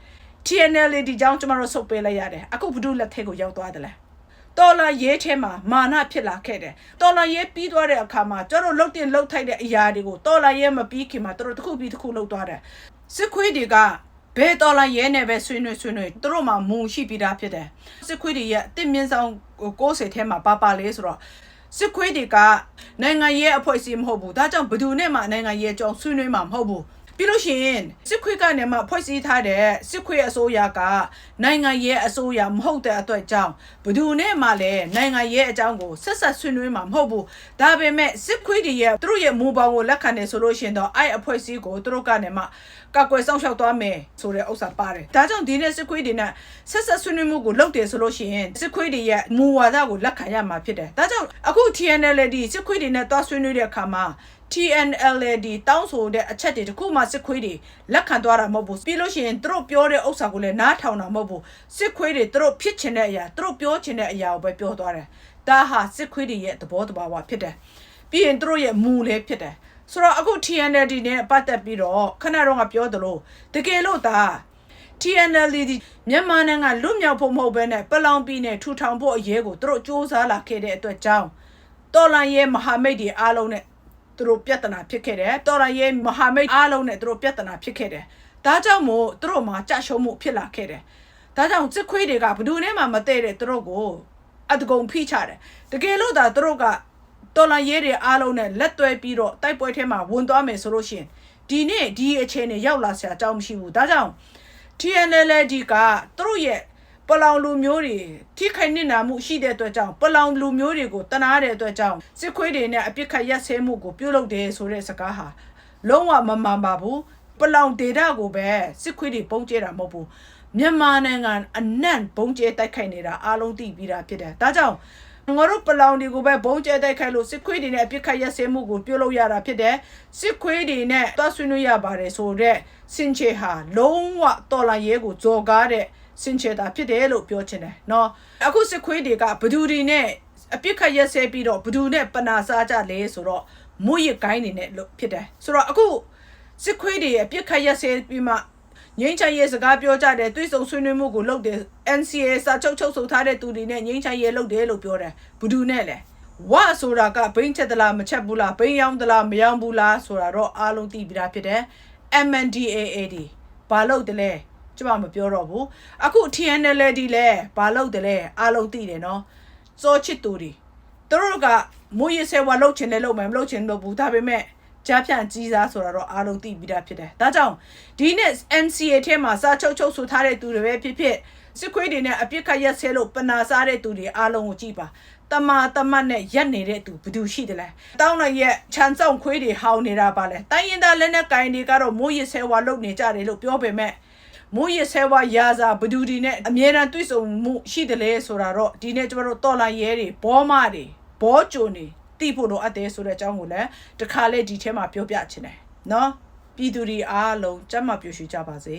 S1: TNLAD ကြောင့်ကျမတို့ဆုတ်ပေးလိုက်ရတယ်အခုဘုဒ္ဓလက်ထဲကိုရောက်သွားတယ်လေတော်လာရဲထဲမှာမာနဖြစ်လာခဲ့တယ်တော်လာရဲပြီးသွားတဲ့အခါမှာကျတို့လှုပ်တင်လှုပ်ထိုက်တဲ့အရာတွေကိုတော်လာရဲမပြီးခင်မှာတို့တစ်ခုပြီးတစ်ခုလှုပ်သွားတယ်စစ်ခွေးတွေကဘယ်တော်လာရဲနဲ့ပဲဆွေးနွေးသူတို့မှမုံရှိပြီးသားဖြစ်တယ်စစ်ခွေးတွေရဲ့အစ်မြင့်ဆောင်60ထဲမှာပါလေဆိုတော့စစ်ခွေးတွေကနိုင်ငံရေးအဖွဲ့အစည်းမဟုတ်ဘူးဒါကြောင့်ဘယ်သူနဲ့မှနိုင်ငံရေးအကြောင်းဆွေးနွေးမှာမဟုတ်ဘူးပြီးလို့ရှိရင်စစ်ခွေးကနေမှဖွဲ့စည်းထားတဲ့စစ်ခွေးအစိုးရကနိုင်ငံရေးအစိုးရမဟုတ်တဲ့အတွက်ကြောင့်ဘယ်သူနဲ့မှလည်းနိုင်ငံရေးအကြောင်းကိုဆက်ဆက်ဆွေးနွေးမှာမဟုတ်ဘူးဒါပေမဲ့စစ်ခွေးတွေရဲ့သူတို့ရဲ့မူပေါင်းကိုလက်ခံနေဆိုလို့ရှိရင်တော့အဲ့အဖွဲ့အစည်းကိုသူတို့ကနေမှကကွယ်ဆောင်ရှောက်သွားမယ်ဆိုတဲ့ဥစ္စာပါတယ်ဒါကြောင့်ဒီနေ့စစ်ခွေးတွေနဲ့ဆက်ဆက်ဆွေးနွေးမှုကိုလုပ်တယ်ဆိုလို့ရှိရင်စစ်ခွေးတွေရဲ့မူဝါဒကိုလက်ခံရမှာဖြစ်တယ်ဒါကြောင့်အခု TNLAD စစ်ခွေးတွေနဲ့တွားဆွေးနွေးတဲ့အခါမှာTNLAD တောင်းဆိုတဲ့အချက်တွေတခုမှစစ်ခွေးတွေလက်ခံသွားတာမဟုတ်ဘူးပြီးလို့ရှိရင်သူတို့ပြောတဲ့ဥစ္စာကိုလည်းနားထောင်တာမဟုတ်ဘူးစစ်ခွေးတွေသူတို့ဖြစ်ချင်တဲ့အရာသူတို့ပြောချင်တဲ့အရာကိုပဲပြောသွားတယ်ဒါဟာစစ်ခွေးတွေရဲ့သဘောတဘာဝဖြစ်တယ်ပြီးရင်သူတို့ရဲ့မူလည်းဖြစ်တယ်ဆိုတော့အခု TNLAD နဲ့ပတ်သက်ပြီးတော့ခဏတော့ငါပြောသလိုတကယ်လို့ဒါ TNLAD မြန်မာနိုင်ငံလွတ်မြောက်ဖို့မဟုတ်ဘဲနဲ့ပလောင်ပြည်နယ်ထူထောင်ဖို့အရေးကိုသူတို့စ조사လာခဲ့တဲ့အတွက်ကြောင့်တော်လန်ရဲ့မဟာမိတ်တွေအားလုံးနဲ့သူတို့ပြဿနာဖြစ်ခဲ့တယ်တော်ရရဲ့မဟာမိတ်အားလုံးနဲ့သူတို့ပြဿနာဖြစ်ခဲ့တယ်ဒါကြောင့်မို့သူတို့မှာကြရှုံးမှုဖြစ်လာခဲ့တယ်ဒါကြောင့်စစ်ခွေးတွေကဘယ်သူနဲ့မှမတည့်တဲ့သူတို့ကိုအတကုံဖိချတယ်တကယ်လို့ဒါသူတို့ကတော်ရရဲ့တွေအားလုံးနဲ့လက်တွဲပြီးတော့တိုက်ပွဲထဲမှာဝင်သွားမယ်ဆိုလို့ရှိရင်ဒီနေ့ဒီအခြေအနေရောက်လာစရာအကြောင်းမရှိဘူးဒါကြောင့် TNLAD ကသူတို့ရဲ့ပလောင်လူမျိုးတွေထိခိုက်နစ်နာမှုရှိတဲ့အတွက်ကြောင့်ပလောင်လူမျိုးတွေကိုတနာတဲ့အတွက်ကြောင့်စစ်ခွေးတွေနဲ့အပြစ်ခတ်ရက်စဲမှုကိုပြုလုပ်တယ်ဆိုတဲ့စကားဟာလုံးဝမမှန်ပါဘူးပလောင်ဒေတာကိုပဲစစ်ခွေးတွေပုံကျဲတာမဟုတ်ဘူးမြန်မာနိုင်ငံအနှံ့ပုံကျဲတိုက်ခိုက်နေတာအားလုံးသိပြီးတာဖြစ်တယ်ဒါကြောင့်ငါတို့ပလောင်တွေကိုပဲဘုံကျဲတိုက်ခိုက်လို့စစ်ခွေးတွေနဲ့အပြစ်ခတ်ရက်စဲမှုကိုပြုလုပ်ရတာဖြစ်တယ်စစ်ခွေးတွေနဲ့တွားဆွေးနွေးရပါတယ်ဆိုတော့စင်ချေဟာလုံးဝတော်လာရဲကိုကြော်ကားတဲ့စင်ချေတာဖြစ်တယ်လို့ပြောချင်တယ်เนาะအခုစစ်ခွေးတွေကဘဒူတွေနဲ့အပြစ်ခတ်ရက်စဲပြီးတော့ဘဒူနဲ့ပနာစားကြလေဆိုတော့မွေးရကိုင်းနေနဲ့လို့ဖြစ်တယ်ဆိုတော့အခုစစ်ခွေးတွေအပြစ်ခတ်ရက်စဲပြီးမှငိမ့်ချင်ရေးစကားပြောကြတယ်တွေ့ဆုံဆွေးနွေးမှုကိုလုပ်တယ် NCA စာချုပ်ချုပ်ဆိုထားတဲ့သူတွေနဲ့ငိမ့်ချင်ရေးလုပ်တယ်လို့ပြောတယ်ဘဒူနဲ့လေဝါဆိုတာကဘိန်းချက်သလားမချက်ဘူးလားဘိန်းရောင်းသလားမရောင်းဘူးလားဆိုတာတော့အားလုံးသိပြီးသားဖြစ်တယ် MNDAAD ဘာလုပ်တယ်လဲကျမမပြောတော့ဘူးအခု TNLAD လဲဘာလုပ်တယ်လဲအားလုံးသိတယ်နော်စောချစ်သူတွေ တို့ကမိုးရဆဲဝါလှုပ်ချင်တယ်လှုပ်မယ်မလှုပ်ချင်လို့ဘူးဒါပေမဲ့ကြားဖြန့်ကြီးစားဆိုတာတော့အားလုံးသိပြီးသားဖြစ်တယ်ဒါကြောင့်ဒီနေ့ NCA ထဲမှာစာချုပ်ဆိုထားတဲ့သူတွေပဲဖြစ်စစ်ခွေးတွေနဲ့အပြစ်ခတ်ရက်ဆဲလို့ပနာစားတဲ့သူတွေအားလုံးကိုကြည့်ပါတမတ်နဲ့ရက်နေတဲ့သူဘယ်သူရှိတယ်လဲတောင်းလိုက်ရဲ့ခြံစောင့်ခွေးတွေဟောင်းနေတာပါလဲတိုင်းရင်သားလက်နဲ့ကင်တွေကတော့မိုးရဆဲဝါလှုပ်နေကြတယ်လို့ပြောပေမဲ့မိုးရဆဲဝါရာစာဘဒူဒီနဲ့အမြဲတမ်းတွေ့ဆုံမှုရှိတယ်လေဆိုတာတော့ဒီနေ့ကျွန်တော်တို့တော်လာရဲတွေဘောမတွေဘောကြုံတွေတိဖို့လိုအပ်တယ်ဆိုတဲ့အကြောင်းကိုလည်းတခါလေဒီထဲမှာပြောပြချင်တယ်နော်ပြည်သူတွေအားလုံးကျမ်းမာပျော်ရွှင်ကြပါစေ